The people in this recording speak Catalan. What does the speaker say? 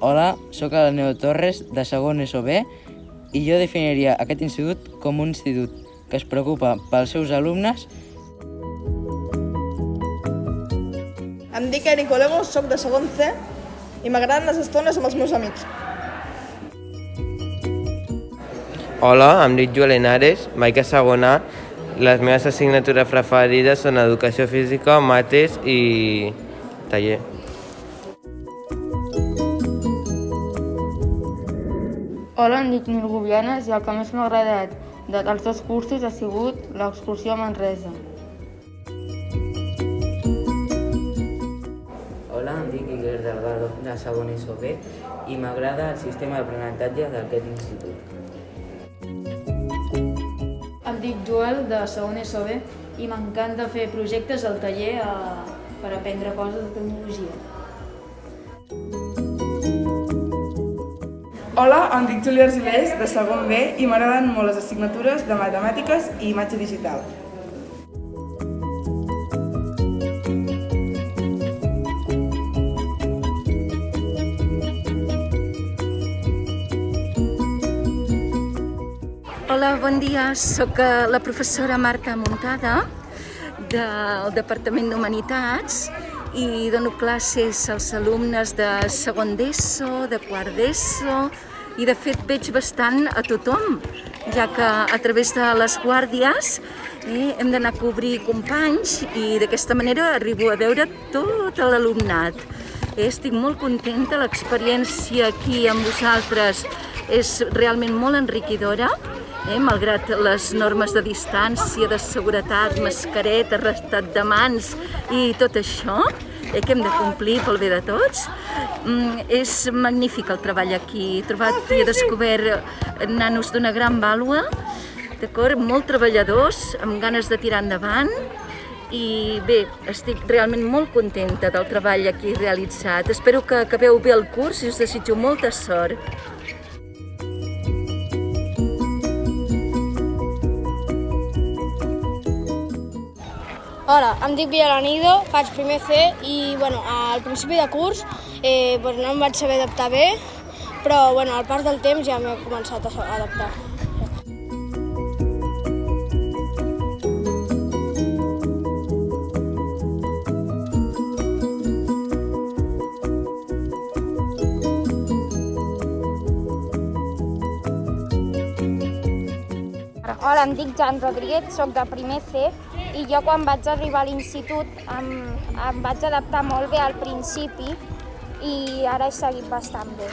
Hola, sóc el Neo Torres, de segon ESO B, i jo definiria aquest institut com un institut que es preocupa pels seus alumnes. Em dic Eric Olemos, soc de segon C i m'agraden les estones amb els meus amics. Hola, em dic Joel Henares, vaig a segon A. Les meves assignatures preferides són educació física, mates i taller. Hola, em dic Nil Gubianes i el que més m'ha agradat dels dos cursos ha sigut l'excursió a Manresa. Hola, em dic Iker Delgado, de segon ESO B, i m'agrada el sistema d'aprenentatge d'aquest institut. Em dic Joel, de segon ESO B, i m'encanta fer projectes al taller per aprendre coses de tecnologia. Hola, em dic Júlia Argilés, de segon B, i m'agraden molt les assignatures de matemàtiques i imatge digital. Hola, bon dia. Soc la professora Marta Muntada del Departament d'Humanitats i dono classes als alumnes de segon d'ESO, de quart d'ESO i de fet veig bastant a tothom, ja que a través de les guàrdies hem d'anar a cobrir companys i d'aquesta manera arribo a veure tot l'alumnat. Estic molt contenta, l'experiència aquí amb vosaltres és realment molt enriquidora. Malgrat les normes de distància, de seguretat, mascareta, restat de mans i tot això que hem de complir pel bé de tots. És magnífic el treball aquí. He trobat i he descobert nanos d'una gran vàlua, molt treballadors, amb ganes de tirar endavant. I bé, estic realment molt contenta del treball aquí realitzat. Espero que acabeu bé el curs i us desitjo molta sort. Hola, em dic Villaranido, faig primer C i al principi de curs no em vaig saber adaptar bé, però al pas del temps ja m'he començat a adaptar. Hola, em dic Jan Rodríguez, soc de primer C i jo quan vaig arribar a l'institut em vaig adaptar molt bé al principi i ara he seguit bastant bé.